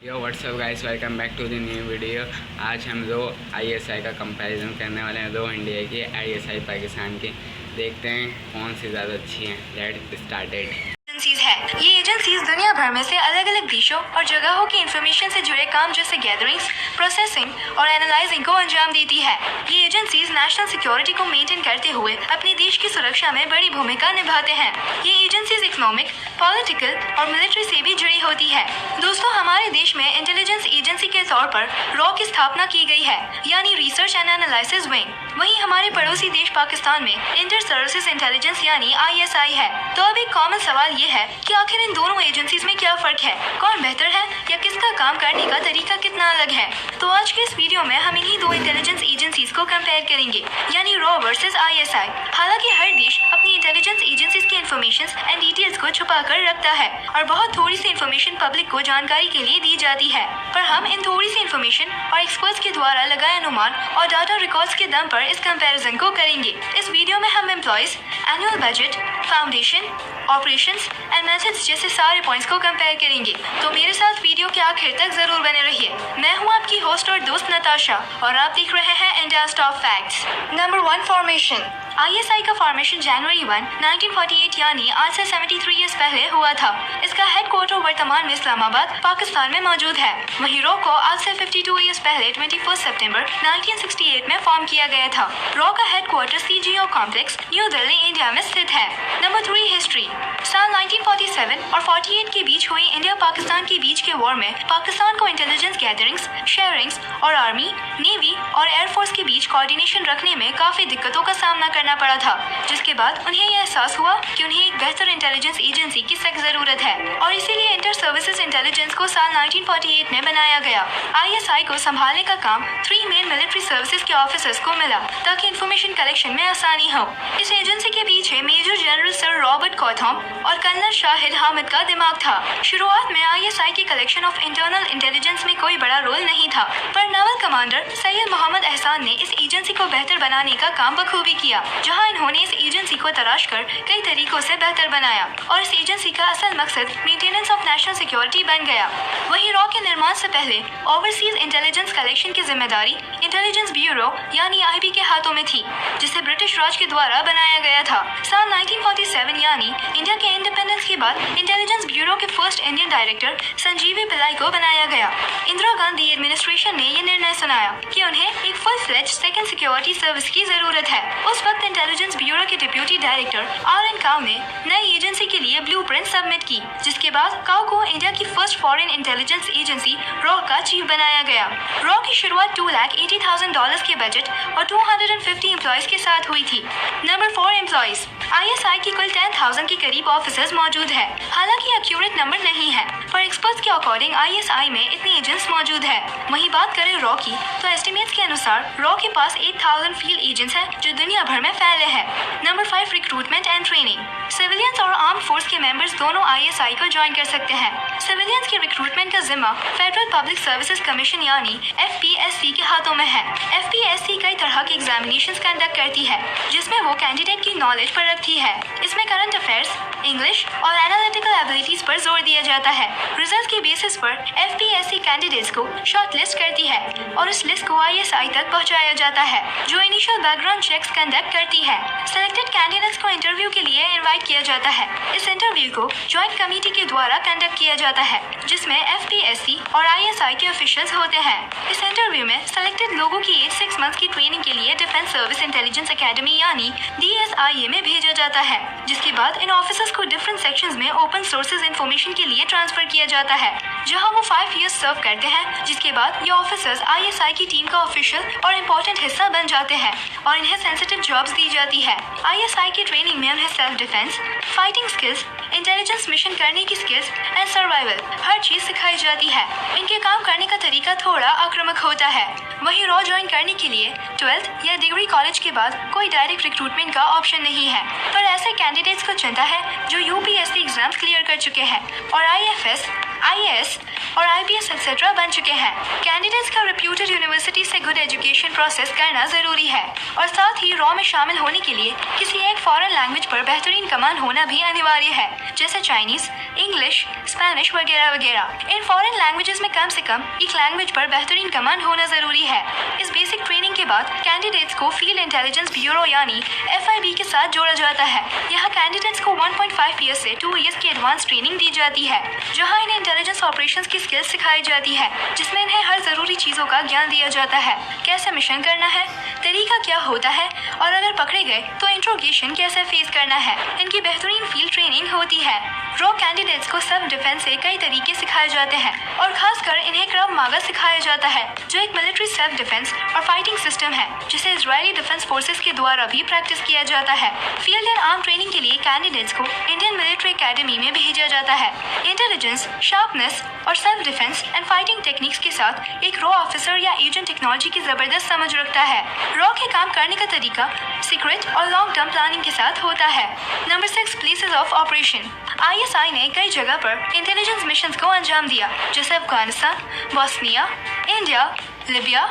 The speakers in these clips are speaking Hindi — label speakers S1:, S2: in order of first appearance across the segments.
S1: Yo what's up guys, welcome back to the new video. आज हम दो आईएसआई का कंपैरिजन करने वाले हैं, दो इंडिया की आईएसआई पाकिस्तान की। देखते हैं कौन सी ज़्यादा अच्छी हैं। Let's started.
S2: एजेंसीज है। ये एजेंसीज दुनिया भर में से अलग अलग देशों और जगहों की इंफॉर्मेशन से जुड़े काम जैसे गैदरिंग्स, प्रोसेसिंग और एनालाइजिंग को अंजाम देती है। ये एजेंसीज नेशनल सिक्योरिटी को मेंटेन करते हुए अपने देश की सुरक्षा में बड़ी भूमिका निभाते हैं। ये एजेंसीज इकोनॉमिक, पॉलिटिकल और मिलिट्री से भी जुड़ी होती है। दोस्तों, हमारे देश में इंटेलिजेंस एजेंसी के तौर पर रॉ की स्थापना की गई है, यानी रिसर्च एंड एनालिसिस विंग। वहीं हमारे पड़ोसी देश पाकिस्तान में इंटर सर्विसेज इंटेलिजेंस यानी ISI है। तो अब एक कॉमन सवाल ये है कि आखिर इन दोनों एजेंसीज में क्या फर्क है, कौन बेहतर है या किसका काम करने का तरीका कितना अलग है। तो आज के इस वीडियो में हम इन्हीं दो इंटेलिजेंस एजेंसीज को कंपेयर करेंगे, यानी रॉ वर्सेस ISI। हालांकि हर देश अपनी इंटेलिजेंस एजेंसीज के इन्फॉर्मेशन एंड डिटेल्स को छुपा कर रखता है और बहुत थोड़ी सी इन्फॉर्मेशन पब्लिक को जानकारी के लिए दी जाती है। पर हम इन थोड़ी सी इन्फॉर्मेशन और एक्सपर्ट्स के द्वारा लगाए अनुमान और डाटा रिकॉर्ड्स के दम पर इस कंपैरिजन को करेंगे। इस वीडियो में हम employees, annual budget, foundation, operations and methods जैसे सारे पॉइंट्स को कंपेयर करेंगे। तो मेरे साथ वीडियो के आखिर तक जरूर बने रहिए। मैं हूं आपकी होस्ट और दोस्त नताशा और आप देख रहे हैं India top facts. Number 1, formation. ISI का फॉर्मेशन जनवरी 1, 1948 यानी आज से 73 ईयर्स पहले हुआ था। इसका हेडक्वार्टर वर्तमान में इस्लामाबाद, पाकिस्तान में मौजूद है। वहीं रॉ को आज से 52 ईयर्स पहले 21 सितंबर 1968 में फॉर्म किया गया था। रॉ का headquarter CGO complex, new Delhi, India में स्थित है। Number 3, history. साल 1947 और 48 के बीच हुई इंडिया पाकिस्तान के बीच के वॉर में पाकिस्तान को इंटेलिजेंस गैदरिंग्स, शेयरिंग्स और आर्मी, नेवी और एयरफोर्स के बीच कोऑर्डिनेशन रखने में काफी दिक्कतों का सामना करना पड़ा था, जिसके बाद उन्हें यह एहसास हुआ कि उन्हें एक बेहतर इंटेलिजेंस एजेंसी की सख्त जरूरत है और इसीलिए इंटर सर्विसेज इंटेलिजेंस को साल 1948 में बनाया गया। ISI को संभालने का काम 3 मेन मिलिट्री सर्विसेज के ऑफिसर्स को मिला ताकि इंफॉर्मेशन कलेक्शन में आसानी हो। इस एजेंसी के पीछे मेजर जनरल सर रॉबर्ट कॉथम और कर्नल शाहिद हामिद का दिमाग था। शुरुआत में ISI के कलेक्शन ऑफ इंटरनल इंटेलिजेंस में कोई बड़ा रोल नहीं था, पर नावल कमांडर सैयद मोहम्मद एहसान ने इस एजेंसी को बेहतर बनाने का काम बखूबी किया, जहां इन्होंने इस एजेंसी को तराश कर कई तरीकों से बेहतर बनाया और इस एजेंसी का असल मकसद मेंटेनेंस ऑफ नेशनल सिक्योरिटी बन गया। वहीं रॉ के निर्माण से पहले ओवरसीज इंटेलिजेंस कलेक्शन की जिम्मेदारी इंटेलिजेंस ब्यूरो यानी IB के हाथों में थी, जिसे ब्रिटिश राज के द्वारा बनाया गया था। साल 1947 यानी इंडिया के इंडिपेंडेंस के बाद इंटेलिजेंस ब्यूरो के फर्स्ट इंडियन डायरेक्टर संजीवी पिल्लाई को बनाया गया। इंदिरा गांधी एडमिनिस्ट्रेशन ने यह निर्णय सुनाया कि उन्हें एक full fledge second security service की जरूरत है। उस वक्त इंटेलिजेंस ब्यूरो के डिप्यूटी डायरेक्टर RN काउ ने नई एजेंसी के लिए ब्लूप्रिंट सबमिट की, जिसके बाद काउ को इंडिया की first foreign intelligence agency raw का चीफ बनाया गया। रॉ की शुरुआत $280,000 के बजट और 250 एम्प्लॉयज के साथ हुई थी। Number 4, employees. ISI की कुल 10,000 के करीब ऑफिसर्स मौजूद है। हालांकि एक्यूरेट नंबर नहीं है, पर एक्सपर्ट्स के अकॉर्डिंग ISI में इतने एजेंट्स मौजूद है। वहीं बात करें रॉ की, तो एस्टिमेट्स के अनुसार रॉ के पास 8,000 फील्ड एजेंट्स हैं जो दुनिया भर में फैले हैं। Number 5, recruitment and training. Civilians और आर्म फोर्स के मेंबर्स दोनों ISI को ज्वाइन कर सकते हैं। सिविलियंस के रिक्रूटमेंट का जिम्मा फेडरल पब्लिक सर्विसेज कमीशन यानी FPSC के हाथों में है। FPSC कई तरह के एग्जामिनेशंस कंडक्ट करती है, जिसमें वो कैंडिडेट की नॉलेज पर रखती है। इसमें करंट अफेयर्स, इंग्लिश और एनालिटिकल एबिलिटीज पर जोर दिया जाता है। रिजल्ट की बेसिस पर FPSC कैंडिडेट्स को शॉर्टलिस्ट करती है और इस लिस्ट को ISI तक पहुंचाया जाता है, जो इनिशियल बैकग्राउंड चेक्स कंडक्ट करती है। सिलेक्टेड कैंडिडेट्स को इंटरव्यू के लिए इनवाइट किया जाता है। इस इंटरव्यू को ज्वाइंट कमेटी के द्वारा कंडक्ट किया जाता है, जिसमें FPSC और ISI के ऑफिशियल्स होते हैं। इस इंटरव्यू में सिलेक्टेड लोगों की 6 मंथ्स की ट्रेनिंग के लिए डिफेंस सर्विस इंटेलिजेंस एकेडमी यानी DSIA में भेजा जाता है, जिसके बाद इन ऑफिसर्स को डिफरेंट सेक्शंस में ओपन सोर्सेज इंफॉर्मेशन के लिए ट्रांसफर किया जाता है, जहां वो 5 ईयर्स सर्व करते हैं, जिसके बाद ये ऑफिसर्स ISI की टीम का ऑफिशियल और इम्पोर्टेंट हिस्सा बन जाते हैं और इन्हें सेंसिटिव जॉब्स दी जाती है। ISI की ट्रेनिंग में उन्हें self defence, fighting skills, intelligence mission करने की स्किल्स एंड सर्वाइवल हर चीज सिखाई जाती है। इनके काम करने का तरीका थोड़ा आक्रामक होता है। वहीं रॉ ज्वाइन करने के लिए 12th या डिग्री कॉलेज के बाद कोई डायरेक्ट रिक्रूटमेंट का ऑप्शन नहीं है, पर ऐसे कैंडिडेट्स को चुनता है जो UPSC एग्जाम्स क्लियर कर चुके हैं और IFS, IAS और IPS एक्सेट्रा बन चुके हैं। कैंडिडेट्स का रेप्यूटेड यूनिवर्सिटी से गुड एजुकेशन प्रोसेस करना जरूरी है और साथ ही रॉ में शामिल होने के लिए किसी एक फॉरेन लैंग्वेज पर बेहतरीन कमांड होना भी अनिवार्य है, जैसे चाइनीज, इंग्लिश, स्पेनिश वगैरह वगैरह। इन फॉरेन लैंग्वेजेस में कम से कम एक लैंग्वेज पर बेहतरीन कमांड होना जरूरी है। इस बेसिक ट्रेनिंग के बाद कैंडिडेट्स को फील्ड इंटेलिजेंस ब्यूरो यानी FIB के साथ जोड़ा जाता है। यहाँ कैंडिडेट्स को 1.5 ईयर से 2 ईयर्स की एडवांस ट्रेनिंग दी जाती है, जहाँ इन्हें इंटेलिजेंस ऑपरेशंस की स्किल्स सिखाई जाती है, जिसमें इन्हें हर जरूरी चीजों का ज्ञान दिया जाता है। कैसे मिशन करना है, तरीका क्या होता है और अगर पकड़े गए तो इंट्रोगेशन कैसे फेस करना है। इनकी बेहतरीन फील्ड ट्रेनिंग होती है। रॉ कैंडिडेट्स को सेल्फ डिफेंस से कई तरीके सिखाए जाते हैं और खासकर इन्हें क्रव मागा सिखाया जाता है, जो एक मिलिट्री सेल्फ डिफेंस और फाइटिंग सिस्टम है, जिसे इजरायली डिफेंस फोर्सेस के द्वारा भी प्रैक्टिस किया जाता है। फील्ड एंड आर्म ट्रेनिंग के लिए कैंडिडेट्स को इंडियन मिलिट्री एकेडमी में भेजा जाता है। इंटेलिजेंस, शार्पनेस और self defence and fighting techniques के साथ एक रॉ ऑफिसर या एजेंट टेक्नोलॉजी की जबरदस्त समझ रखता है। रॉ के काम करने का तरीका सीक्रेट और लॉन्ग टर्म प्लानिंग के साथ होता है। Number 6, places of operation. ISI ने कई जगह पर इंटेलिजेंस मिशंस को अंजाम दिया, जैसे Afghanistan, Bosnia, India, Libya,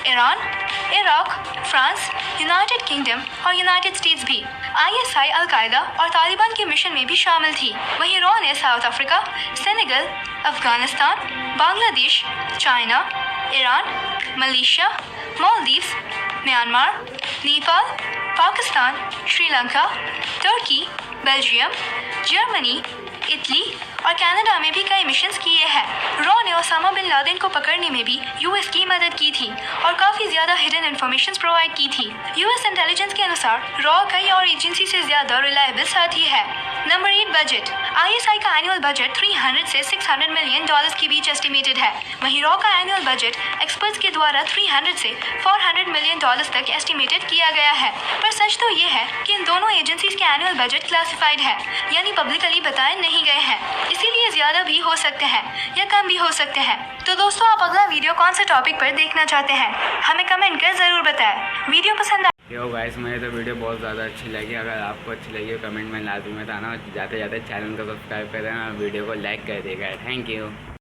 S2: Iran, Iraq, France, United kingdom और यूनाइटेड स्टेट्स भी। ISI अल-कायदा और तालिबान के मिशन में भी शामिल थी। वहीं रॉ ने South Africa, Senegal, Afghanistan, Bangladesh, China, Iran, Malaysia, Maldives, Myanmar, Nepal, Pakistan, Sri Lanka, तुर्की, बेल्जियम, जर्मनी, इटली और कनाडा में भी कई मिशंस किए हैं। रॉ ने ओसामा बिन लादेन को पकड़ने में भी US की मदद की थी और काफी ज्यादा हिडन इन्फॉर्मेशन प्रोवाइड की थी। US इंटेलिजेंस के अनुसार रॉ कई और एजेंसी से ज्यादा रिलायबल साथी है। Number 8, budget. ISI का एनुअल बजट 300 से 600 मिलियन डॉलर्स के बीच एस्टिमेटेड है। वहीं रॉ का एनुअल बजट एक्सपर्ट्स के द्वारा 300 से 400 मिलियन डॉलर्स तक एस्टिमेटेड किया गया है। पर सच तो ये है कि इन दोनों एजेंसीज के एनुअल बजट क्लासिफाइड है, यानी पब्लिकली बताए नहीं गए हैं, इसीलिए ज्यादा भी हो सकते हैं या कम भी हो सकते हैं। तो दोस्तों, आप अगला वीडियो कौन से टॉपिक पर देखना चाहते हैं, हमें कमेंट कर जरूर बताएं। वीडियो पसंद
S1: यो गाइस, मुझे तो वीडियो बहुत ज़्यादा अच्छी लगी। अगर आपको अच्छी लगी हो कमेंट में लाजमी बताना। जाते जाते चैनल को सब्सक्राइब कर देना और वीडियो को लाइक कर देगा। Thank you.